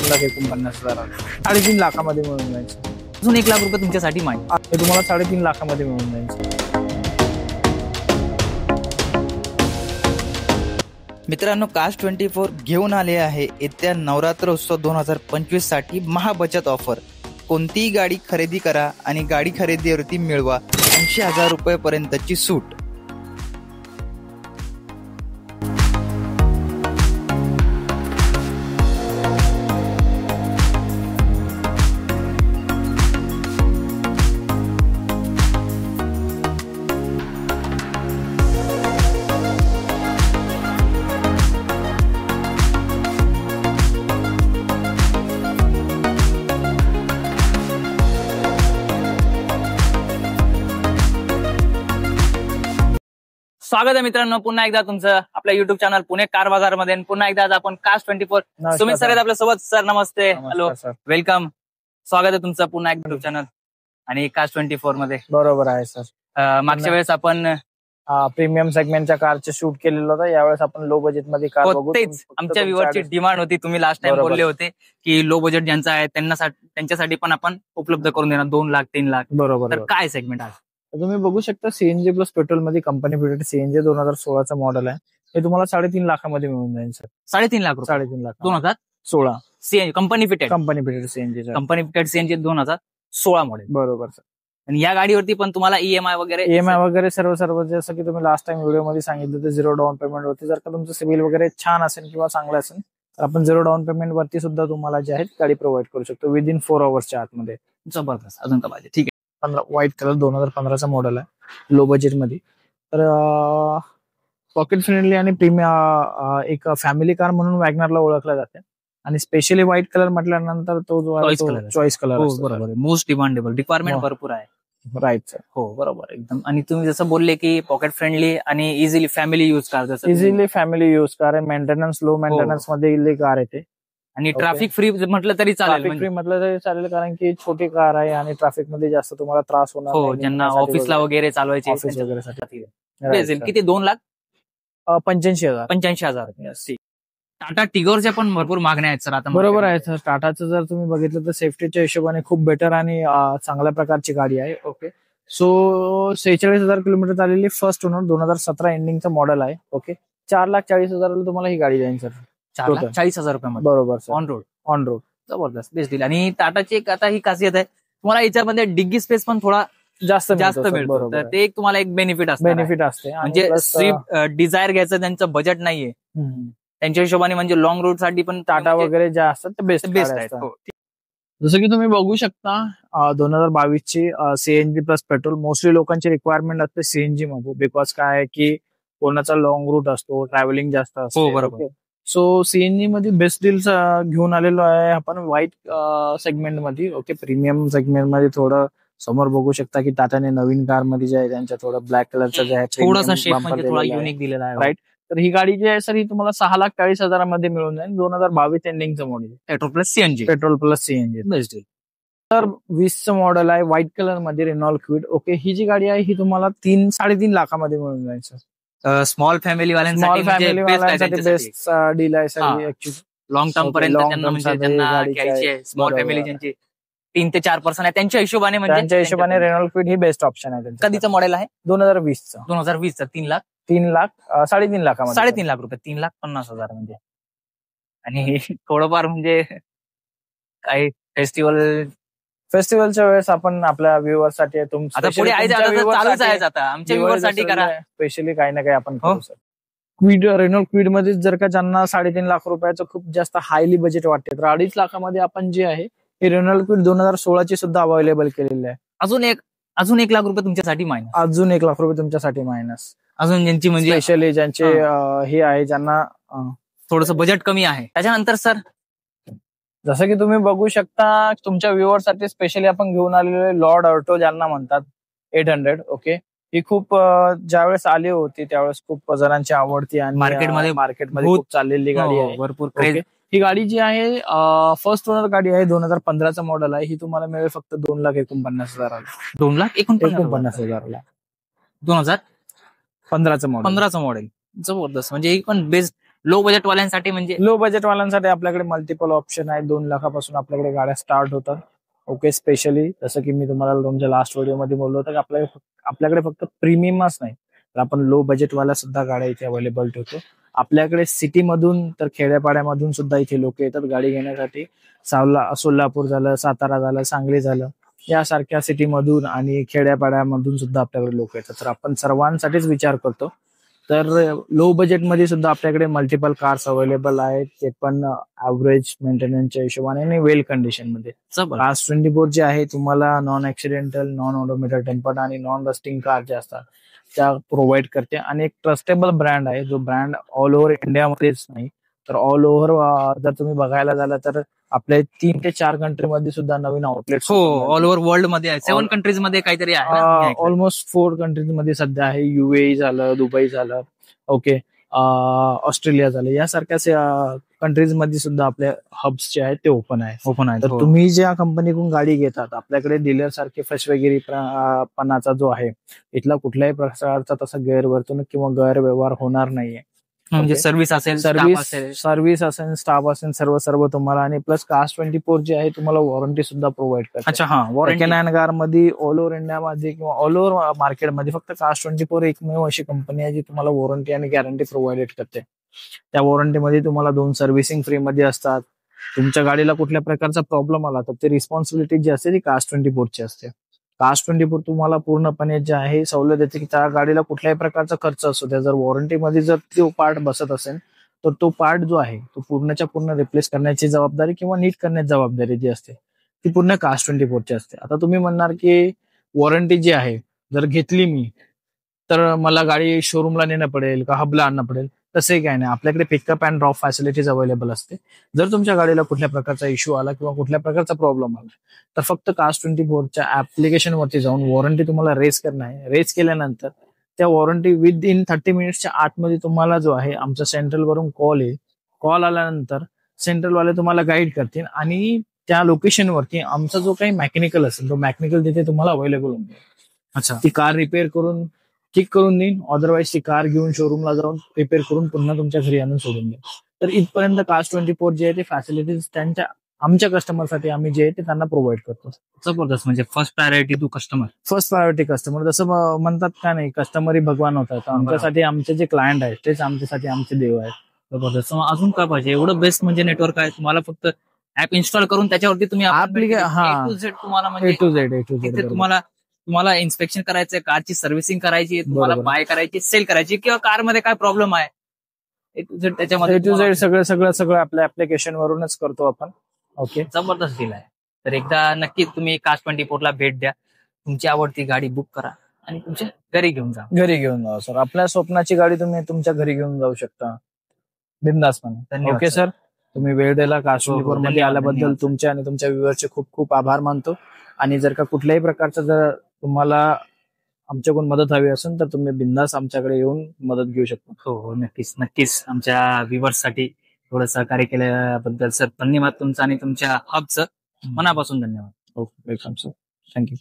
2,49,000 3.5 लाखामध्ये मिळून जाईल. अजून 1 लाख रुपये तुमच्यासाठी माहिती. हे तुम्हाला 3.5 लाखामध्ये मिळून जाईल. मित्रांनो, Cars24 घेऊन आले आहे येत्या नवरात्र उत्सव 2025 साठी महाबचत ऑफर. कोणतीही गाडी खरेदी करा आणि गाडी खरेदीवरती मिळवा 80,000 रुपये सूट. स्वागत आहे मित्रांनो पुन्हा एकदा तुमचं आपल्या युट्यूब चॅनल पुणे कार बाजार मध्ये. पुन्हा एकदा आज आपण Cars24 सुमित सर आहेत आपल्या सोबत. सर नमस्ते. Hello, welcome. स्वागत आहे तुमचं पुन्हा एकदा युट्यूब चॅनल आणि Cars24 मध्ये. बरोबर आहे सर. मागच्या वेळेस आपण प्रीमियम सेगमेंटच्या कारचे शूट केलेलं होतं. यावेळेस आपण लो बजेट मध्ये कार बघू. तेच आमच्या व्ह्यूअरची डिमांड होती. तुम्ही लास्ट टाइम बोलले होते की लो बजेट ज्यांचा आहे त्यांच्यासाठी पण आपण उपलब्ध करून देणार 2 लाख 3 लाख. बरोबर. तर काय सेगमेंट आहे? तुम्ही बघू शकता सीएनजी प्लस पेट्रोल मध्ये कंपनी फिटेड सीएनजी 2016चं मॉडेल आहे. हे तुम्हाला 3.5 लाखामध्ये मिळून जाईल सर. 3.5 लाख रुपये. 3.5 lakh 2016 CNG company fitted CNG 2016 model. बरोबर सर. आणि या गाडीवरती पण तुम्हाला ईएमआय वगैरे सर्व जसं की तुम्ही लास्ट टाइम व्हिडिओमध्ये सांगितलं तर 0 डाऊन पेमेंट वरती. जर का तुमचं सिबिल वगैरे छान असेल किंवा चांगलं असेल तर आपण 0 डाऊन पेमेंट वरती सुद्धा तुम्हाला जे आहे गाडी प्रोव्हाइड करू शकतो विदिन 4 अवर्सच्या आतमध्ये. जबरदस्त. अजून का पाहिजे? ठीक आहे. व्हाईट कलर 2015चा मॉडेल आहे लो बजेट मध्ये. तर पॉकेट फ्रेंडली आणि प्रीमियम एक फॅमिली कार म्हणून वॅगनरला ओळखला जाते. आणि स्पेशली व्हाईट कलर म्हटल्यानंतर तो जो चॉईस कलर बरोबर, मोस्ट डिमांडेबल. रिक्वायरमेंट भरपूर आहे. Right sir. हो बरोबर एकदम. आणि तुम्ही जसं बोलले की पॉकेट फ्रेंडली आणि easily family use car. Easily family use car आहे. मेंटेनन्स लो मेंटेनन्स मध्ये कार येते. आणि ट्रॅफिक फ्री म्हटलं तरी चालेल. ट्रॅफिक फ्री म्हटलं तरी चालेल कारण की छोटी कार आहे आणि ट्रॅफिक मध्ये जास्त तुम्हाला त्रास होणार नाही. ज्यांना ऑफिसला वगैरे चालवायचे ऑफिस वगैरे किती 2,85,000. 85,000. टाटा टिगोरच्या पण भरपूर मागण्या आहेत सर आता. बरोबर आहे सर. टाटाचं जर तुम्ही बघितलं तर सेफ्टीच्या हिशोबाने खूप बेटर आणि चांगल्या प्रकारची गाडी आहे. ओके. सो 46,000 किलोमीटर चाललेली फर्स्ट ओनर 2017 एंडिंगचं मॉडेल आहे. ओके. 4,40,000 तुम्हाला ही गाडी जाईल सर. 4,40,000 रुपये. बरोबर सर. On road. जबरदस्त बेस्ट डील. आणि टाटाची एक आता ही खासियत आहे तुम्हाला याच्यामध्ये डिग्गी स्पेस पण थोडा जास्त मिळतो. तर ते एक तुम्हाला एक बेनिफिट असते. म्हणजे स्विफ्ट डिझायर घ्यायचं त्यांचं बजेट नाहीये त्यांच्या हिशोबाने. म्हणजे लॉंग रूट साठी पण टाटा वगैरे ज्या असतात ते बेस्ट आहेत. जसं की तुम्ही बघू शकता 2022 ची सीएनजी प्लस पेट्रोल. मोस्टली लोकांची रिक्वायरमेंट असते सीएनजी मध्ये. बिकॉज काय आहे की कोणाचा लॉंग रूट असतो, ट्रॅव्हलिंग जास्त असतो. बरोबर. सो सीएनजी मध्ये बेस्ट डील्स घेऊन आलेलो आहे आपण व्हाईट सेगमेंट मध्ये. ओके. प्रीमियम सेगमेंट मध्ये थोडं समोर बघू शकता की टाटाने नवीन कार मध्ये जे आहे त्यांच्या थोडं ब्लॅक कलरचं जे आहे थोडासा शेप म्हणजे थोडा युनिक दिलेला आहे. राईट. तर ही गाडी जी आहे सर ही तुम्हाला 6,40,000 मध्ये मिळून जाईल. 2022 एंडिंगचं model. Petrol plus CNG. Best deal. तर 20चं मॉडेल आहे व्हाईट कलर मध्ये रेनॉल्ट क्विड. ओके. ही जी गाडी आहे ही तुम्हाला 3-3.5 लाखामध्ये मिळून जाईल सर. स्मॉल फॅमिली वाल्यांसाठी बेस्ट डील आहे सर. लॉंग टर्म पर्यंत त्यांना घ्यायची आहे. स्मॉल फॅमिली ज्यांची 3 ते 4 पर्सन आहे त्यांच्या हिशोबाने रेनॉल्ट क्विड ही बेस्ट ऑप्शन आहे. कधीचं मॉडेल आहे? 2020चं. 2020चं. 3 लाख 3.5 लाख 3.5 लाख रुपये. 3,50,000 म्हणजे. आणि थोडंफार म्हणजे काही फेस्टिवलच्या वेळेस आपण आपल्या व्ह्युअर साठी आता पुढे चालूच आहे आता आमच्या व्ह्युअर साठी करा स्पेशली काही ना काही आपण करू सर. क्विड रेनॉल्ट क्विड मध्ये जर का ज्यांना 3.5 लाख रुपयाचं खूप जास्त हायली बजेट वाटते तर 2.5 लाखामध्ये आपण जे आहे हे रेनॉल्ट क्विड 2016 सुद्धा अवेलेबल केलेले आहे. अजून 1 लाख रुपये तुमच्यासाठी मायनस. अजून 1 लाख रुपये तुमच्यासाठी मायनस. अजून ज्यांची म्हणजे स्पेशली ज्यांचे हे आहे ज्यांना थोडंसं बजेट कमी आहे. त्याच्यानंतर सर जसं की तुम्ही बघू शकता तुमच्या व्ह्युअर साठी स्पेशली आपण घेऊन आलेले लॉर्ड ऑल्टो ज्यांना म्हणतात 800. ओके. ही खूप ज्यावेळेस आली होती त्यावेळेस खूप जणांची आवडती आणि मार्केटमध्ये खूप चाललेली गाडी आहे. भरपूर. ही गाडी जी आहे फर्स्ट ओनर गाडी आहे. 2015चं मॉडेल आहे. ही तुम्हाला मिळेल फक्त 2,49,000. 2,49,000. 2015चं मॉडेल. जबरदस्त. म्हणजे एक पण बेस्ट लो बजेट वाल्यांसाठी म्हणजे लो बजेट वाल्यांसाठी आपल्याकडे मल्टिपल ऑप्शन आहे. 2 लाखापासून आपल्याकडे गाड्या स्टार्ट होतात. ओके, स्पेशली जसं की मी तुम्हाला तुमच्या लास्ट व्हिडिओमध्ये बोललो होतं की आपल्याकडे फक्त प्रीमियमच नाही, तर आपण लो बजेटवाल्या सुद्धा गाड्या इथे अवेलेबल ठेवतो. आपल्याकडे सिटीमधून तर खेड्यापाड्यामधून सुद्धा इथे लोक येतात गाडी घेण्यासाठी. सोलापूर झालं, सातारा झालं, सांगली झालं, यासारख्या सिटीमधून आणि खेड्यापाड्यामधून सुद्धा आपल्याकडे लोक येतात. तर आपण सर्वांसाठीच विचार करतो. तर लो बजेटमध्ये सुद्धा आपल्याकडे मल्टिपल कार्स अवेलेबल आहेत, ते पण ऍव्हरेज मेंटेनन्सच्या हिशोबाने आणि वेल कंडिशन मध्ये. कार्स 24 जे आहे तुम्हाला non accidental, non odometer tempered आणि नॉन रस्टिंग कार जे असतात त्या प्रोव्हाइड करते. आणि एक ट्रस्टेबल ब्रँड आहे, जो ब्रँड ऑल ओव्हर इंडियामध्येच नाही तर ऑल ओव्हर जर तुम्ही बघायला झालं तर आपल्या 3 ते 4 कंट्रीमध्ये सुद्धा नवीन आउटलेट. हो, ऑल ओव्हर वर्ल्ड मध्ये 7 कंट्रीज मध्ये काहीतरी आहे. ऑलमोस्ट 4 कंट्रीज मध्ये सध्या आहे. UAE झालं, दुबई झालं, ओके, ऑस्ट्रेलिया झालं, यासारख्या कंट्रीज मध्ये सुद्धा आपल्या हब्स जे आहेत ते ओपन आहे. तर तुम्ही ज्या कंपनीकडून गाडी घेतात, आपल्याकडे डीलर सारखे फसवेगिरी पणाचा जो आहे, इथला कुठल्याही प्रकारचा तसा गैरवर्तणूक किंवा गैरव्यवहार होणार नाहीये. म्हणजे सर्व्हिस असेल, स्टाफ असेल, सर्व तुम्हाला. आणि प्लस कार्स 24 जे आहे तुम्हाला वॉरंटी सुद्धा प्रोव्हाइड करते. सेकंड हँड कार मध्ये ऑल ओव्हर इंडियामध्ये किंवा ऑल ओव्हर मार्केटमध्ये फक्त कार्स 24 एकमेव अशी कंपनी आहे जी तुम्हाला वॉरंटी आणि गॅरंटी प्रोव्हाइडेड करते. त्या वॉरंटीमध्ये तुम्हाला 2 सर्व्हिसिंग फ्री मध्ये असतात. तुमच्या गाडीला कुठल्या प्रकारचा प्रॉब्लेम आला तर ते रिस्पॉन्सिबिलिटी जी असते ती कार्स 24 ची असते. कार्स 24 तुम्हाला पूर्णपणे जे आहे सवलत देते की त्या गाडीला कुठल्याही प्रकारचा खर्च असतो त्या जर वॉरंटीमध्ये जर तो पार्ट बसत असेल तर तो पार्ट जो आहे तो पूर्णच्या पूर्ण रिप्लेस करण्याची जबाबदारी किंवा नीट करण्याची जबाबदारी जी असते ती पूर्ण कार्स 24 ची असते. आता तुम्ही म्हणणार की वॉरंटी जी आहे जर घेतली मी तर मला गाडी शोरूमला नेणं पडेल का हबला आणणं पडेल, तसंही काय नाही. आपल्याकडे pickup and drop facilities available असते. जर तुमच्या गाडीला कुठल्या प्रकारचा इश्यू आला किंवा कुठल्या प्रकारचा प्रॉब्लेम आला तर फक्त कार्स 24च्या ऍप्लिकेशन वरती जाऊन वॉरंटी तुम्हाला रेज करणं आहे. रेज केल्यानंतर त्या वॉरंटी विदिन 30 मिनिट्सच्या आतमध्ये तुम्हाला जो आहे आमच्या सेंट्रल वरून कॉल येईल. कॉल आल्यानंतर सेंट्रलवाले तुम्हाला गाईड करतील आणि त्या लोकेशनवरती आमचा जो काही मेकॅनिकल असेल तो मेकॅनिकल तिथे तुम्हाला अवेलेबल होऊन जाईल. ती कार रिपेअर करून ठीक करून देईन, अदरवाईज ती कार घेऊन शोरूमला जाऊन रिपेअर करून पुन्हा तुमच्या घरी आणून सोडून देईल. तर इथपर्यंत कार्स 24 जे आहे ते फॅसिलिटीज त्यांच्या आमच्या कस्टमरसाठी आम्ही जे आहे ते त्यांना प्रोव्हाइड करतो. जबरदस्त. म्हणजे first priority to customer. First priority customer. जसं म्हणतात का नाही, कस्टमरही भगवान होतात. आमच्यासाठी आमचे जे क्लायंट आहेत तेच आमच्यासाठी आमचे देव आहेत. जबरदस्त. अजून काय पाहिजे? एवढं बेस्ट म्हणजे नेटवर्क आहे तुम्हाला. फक्त ऍप इन्स्टॉल करून त्याच्यावरती तुम्ही तुम्हाला म्हणजे A to Z तुम्हाला इन्स्पेक्शन करायचंय, कारची सर्व्हिसिंग करायची, तुम्हाला बाय करायची, सेल करायची किंवा कारमध्ये काय प्रॉब्लेम आहे A to Z त्याच्यामध्ये A to Z सगळं आपल्या ऍप्लिकेशन वरूनच करतो आपण. ओके, जबरदस्त डील आहे. तर एकदा नक्की तुम्ही कार्स 24 ला भेट द्या, तुमची आवडती गाडी बुक करा आणि तुमच्या घरी घेऊन जा. सर. आपल्या स्वप्नाची गाडी तुम्ही तुमच्या घरी घेऊन जाऊ शकता बिंदासपणे. ओके सर, तुम्ही वेळ दिला. कार्स 24 मध्ये आल्याबद्दल तुमचे आणि तुमच्या व्ह्युअरचे खूप खूप आभार मानतो. आणि जर का कुठल्याही प्रकारचं जर तुम्हाला आमच्याकडून मदत हवी असेल तर तुम्ही बिंदास आमच्याकडे येऊन मदत घेऊ शकता. हो, नक्कीच. आमच्या व्ह्युअर्ससाठी थोडं सहकार्य केल्याबद्दल सर धन्यवाद तुमचा आणि तुमच्या हबचं मनापासून धन्यवाद. Okay, welcome sir. थँक्यू.